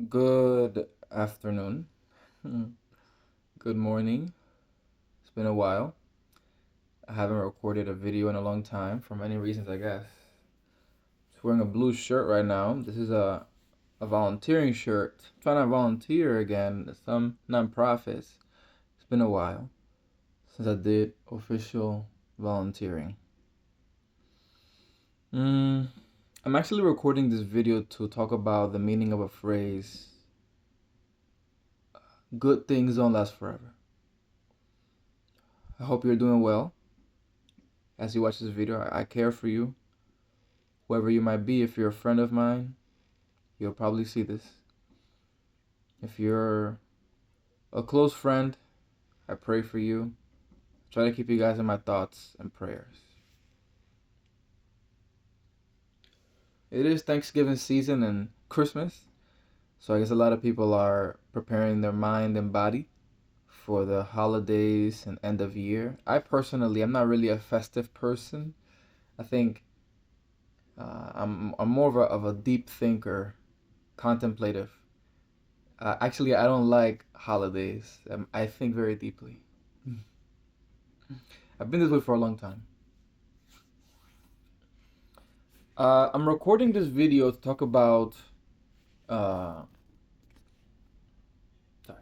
Good afternoon. Good morning. It's been a while. I haven't recorded a video in a long time for many reasons, I guess. Just wearing a blue shirt right now. This is a volunteering shirt. I'm trying to volunteer again at some nonprofits. It's been a while since I did official volunteering. Mm, I'm actually recording this video to talk about the meaning of a phrase, good things don't last forever. I hope you're doing well as you watch this video. I care for you, whoever you might be. If you're a friend of mine, you'll probably see this. If you're a close friend, I pray for you. Try to keep you guys in my thoughts and prayers. It is Thanksgiving season and Christmas, so I guess a lot of people are preparing their mind and body for the holidays and end of year. I personally, I'm not really a festive person. I think I'm more of a deep thinker, contemplative. Actually, I don't like holidays. I think very deeply. I've been this way for a long time. I'm recording this video to talk about. Uh, sorry.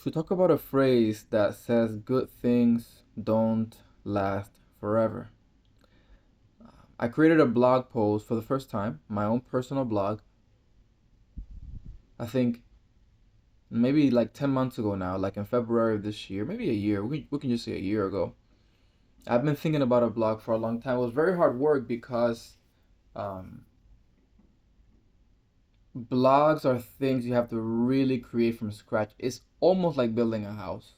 To talk about a phrase that says good things don't last forever. I created a blog post for the first time, my own personal blog. I think maybe like 10 months ago now, like in February of this year, maybe a year. We can just say a year ago. I've been thinking about a blog for a long time. It was very hard work because um, blogs are things you have to really create from scratch. It's almost like building a house.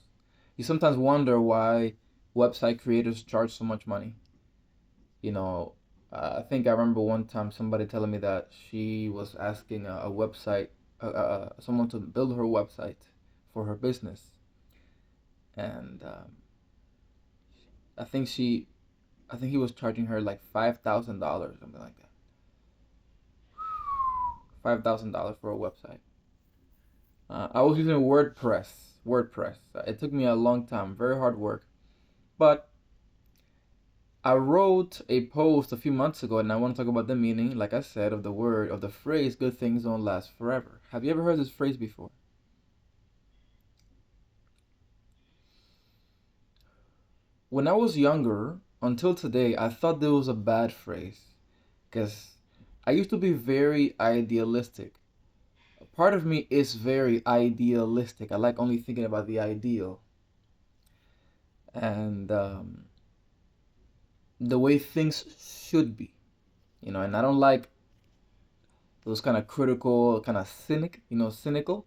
You sometimes wonder why website creators charge so much money. You know, I think I remember one time somebody telling me that she was asking a website, someone to build her website for her business, and I think she, I think he was charging her like $5,000, something like that. $5,000 for a website. I was using WordPress. WordPress. It took me a long time, very hard work. But I wrote a post a few months ago, and I want to talk about the meaning, like I said, of the word, of the phrase, good things don't last forever. Have you ever heard this phrase before? When I was younger, until today, I thought this was a bad phrase. Because I used to be very idealistic. A part of me is very idealistic. I like only thinking about the ideal. And the way things should be, and I don't like those kind of critical, kind of cynical.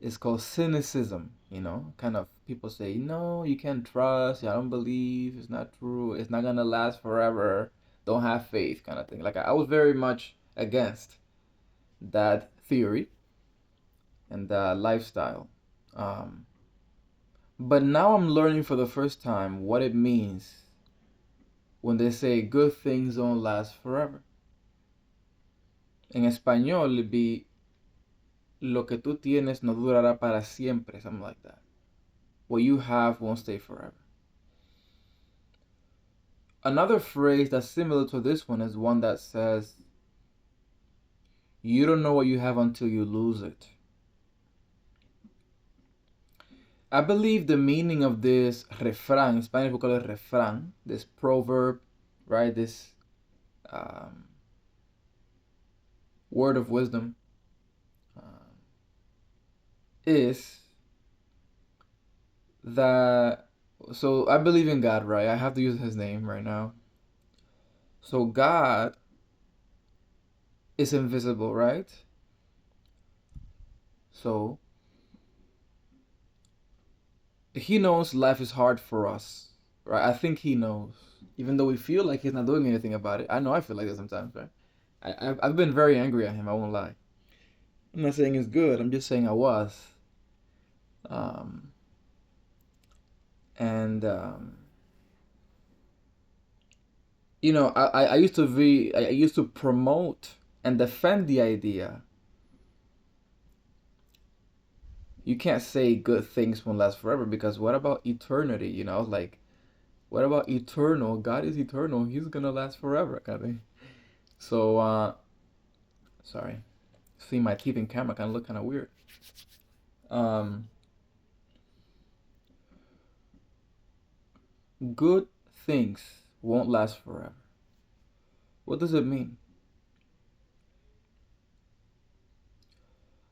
It's called cynicism, kind of people say, no, you can't trust, I don't believe, it's not true, it's not gonna last forever, don't have faith, kind of thing. Like, I was very much against that theory and that lifestyle. Um, but now I'm learning for the first time what it means when they say good things don't last forever. En español, it'd be lo que tú tienes no durará para siempre, something like that. What you have won't stay forever. Another phrase that's similar to this one is one that says, you don't know what you have until you lose it. I believe the meaning of this refrán, in Spanish we call it refrán, this proverb, right? This um, word of wisdom uh, is that. So I believe in God, right? I have to use his name right now. So God is invisible, right? So he knows life is hard for us, right? I think he knows, even though we feel like he's not doing anything about it. I know I feel like that sometimes, right? I've been very angry at him. I won't lie. I'm not saying it's good. I'm just saying I was. Um, and I used to promote and defend the idea You can't say good things won't last forever because what about eternity? Like what about eternal? God is eternal. He's gonna last forever, kind of thing. So, sorry. See my teeth in camera kind of look kind of weird. Um, Good things won't last forever. What does it mean?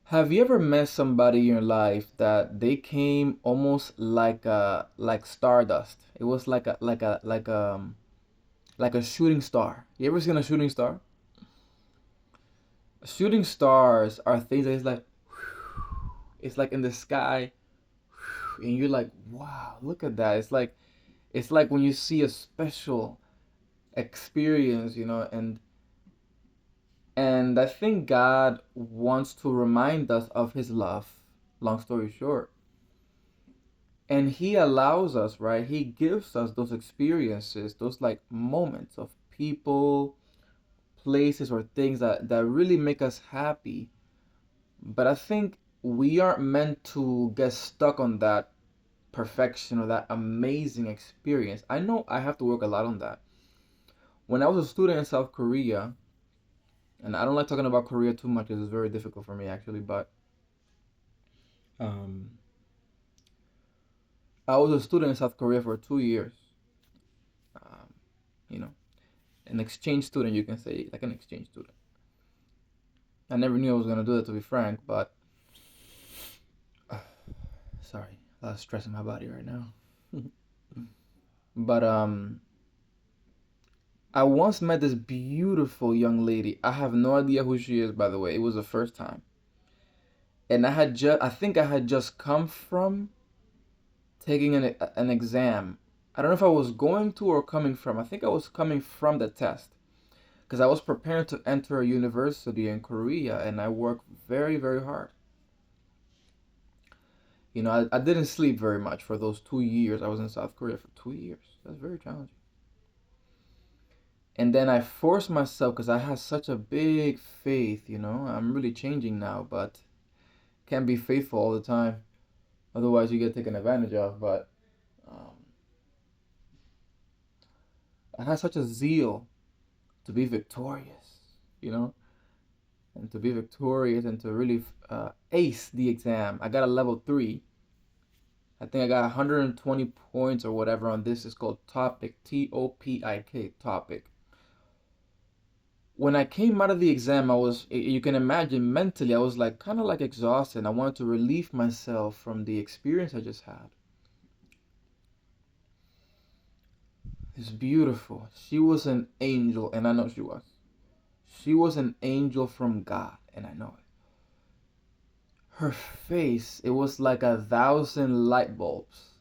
Have you ever met somebody in your life that they came almost like stardust? It was like a shooting star. You ever seen a shooting star? Shooting stars are things that it's like in the sky, and you're like, wow, look at that. It's like when you see a special experience, and I think God wants to remind us of his love, long story short. And he allows us, right? He gives us those experiences, those like moments of people, places, or things that really make us happy. But I think we aren't meant to get stuck on that perfection or that amazing experience. I know I have to work a lot on that. When I was a student in South Korea, and I don't like talking about Korea too much because it's very difficult for me actually, but um, I was a student in South Korea for 2 years. Um, you know, an exchange student, you can say, like an exchange student. I never knew I was gonna do that, to be frank, but sorry, a lot of stress in my body right now. But I once met this beautiful young lady. I have no idea who she is, by the way. It was the first time, and I think I had just come from taking an exam. I don't know if I was going to or coming from. I think I was coming from the test because I was preparing to enter a university in Korea, and I worked very, very hard. I didn't sleep very much for those 2 years. I was in South Korea for 2 years. That's very challenging. And then I forced myself because I had such a big faith. I'm really changing now, but can't be faithful all the time. Otherwise, you get taken advantage of. But um, I had such a zeal to be victorious, you know, and to be victorious and to really ace the exam. I got a level 3. I think I got 120 points or whatever on this. It's called Topic, Topik, Topic. When I came out of the exam, you can imagine mentally, I was like kind of like exhausted. I wanted to relieve myself from the experience I just had. It's beautiful. She was an angel, and I know she was. She was an angel from God, and I know it. Her face, it was like 1,000 light bulbs,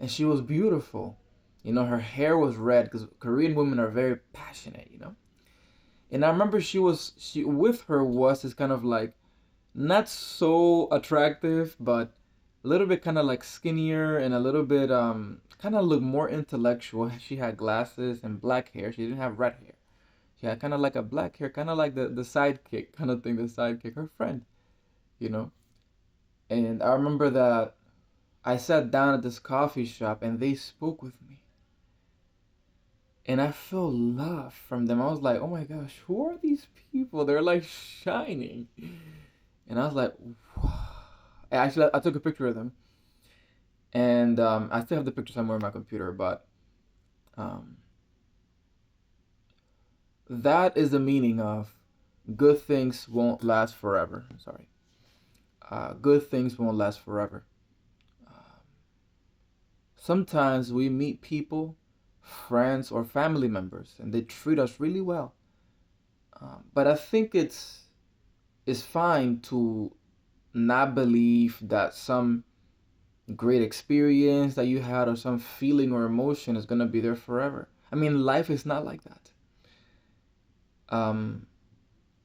and she was beautiful. Her hair was red because Korean women are very passionate. And I remember she with her was this kind of like not so attractive, but a little bit kind of like skinnier and a little bit kind of looked more intellectual. She had glasses and black hair. She didn't have red hair. She had kind of like a black hair, kind of like the sidekick kind of thing, the sidekick, her friend, you know. And I remember that I sat down at this coffee shop and they spoke with me. And I felt love from them. I was like, oh my gosh, who are these people? They're like shining. And I was like, wow. Actually, I took a picture of them. And I still have the picture somewhere on my computer, but um, that is the meaning of good things won't last forever. Sorry. Good things won't last forever. Sometimes we meet people, friends, or family members, and they treat us really well. But I think it's fine to not believe that some great experience that you had or some feeling or emotion is gonna be there forever. I mean, life is not like that. Um,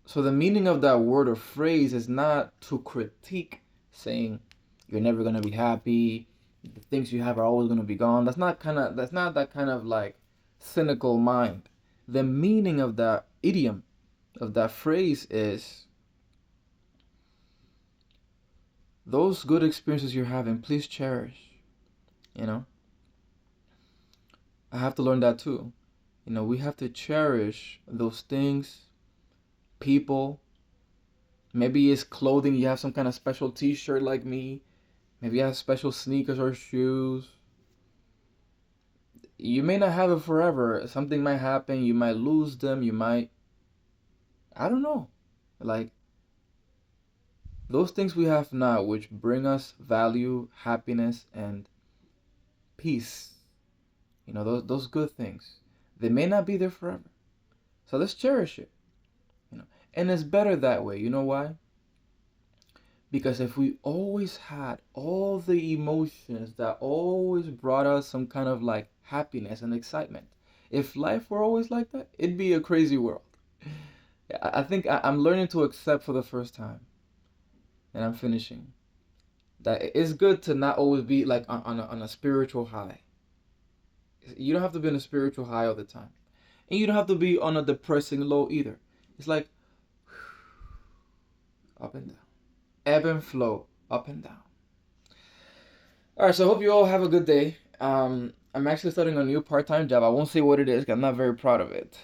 so the meaning of that word or phrase is not to critique saying you're never gonna be happy, the things you have are always gonna be gone. That's not that kind of like cynical mind. The meaning of that idiom of that phrase is those good experiences you're having, please cherish. You know, I have to learn that too. We have to cherish those things, people. Maybe it's clothing. You have some kind of special T-shirt like me. Maybe you have special sneakers or shoes. You may not have it forever. Something might happen. You might lose them. You might, I don't know. Like those things we have now, which bring us value, happiness, and peace. Those good things. They may not be there forever. So let's cherish it. You know, and it's better that way. You know why? Because if we always had all the emotions that always brought us some kind of like happiness and excitement, if life were always like that, it'd be a crazy world. I think I'm learning to accept for the first time, and I'm finishing, that it's good to not always be like on a spiritual high. You don't have to be on a spiritual high all the time. And you don't have to be on a depressing low either. It's like up and down. Ebb and flow, up and down. All right, so I hope you all have a good day. I'm actually starting a new part-time job. I won't say what it is 'cause I'm not very proud of it.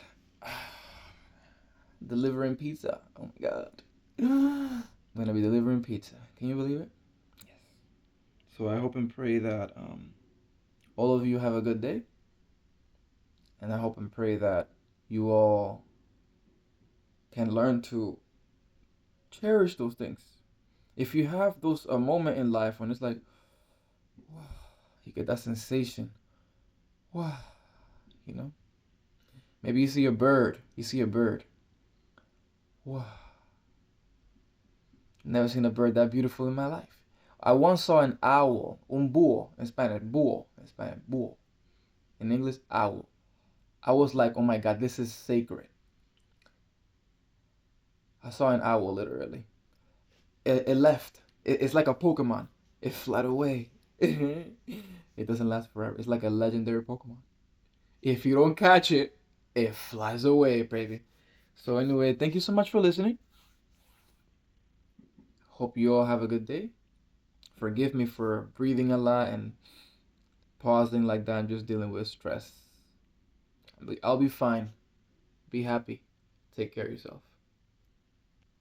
Delivering pizza. Oh my god. I'm gonna be delivering pizza. Can you believe it? Yes. So I hope and pray that all of you have a good day, and I hope and pray that you all can learn to cherish those things. If you have those a moment in life when it's like, wow, you get that sensation, wow, you know. Maybe you see a bird. You see a bird. Wow. Never seen a bird that beautiful in my life. I once saw an owl, un búho in Spanish, búho in Spanish, búho. In English, owl. I was like, oh my god, this is sacred. I saw an owl literally. It left. It's like a Pokemon. It fled away. It doesn't last forever. It's like a legendary Pokemon. If you don't catch it, it flies away, baby. So anyway, thank you so much for listening. Hope you all have a good day. Forgive me for breathing a lot and pausing like that. I'm just dealing with stress. I'll be fine. Be happy. Take care of yourself.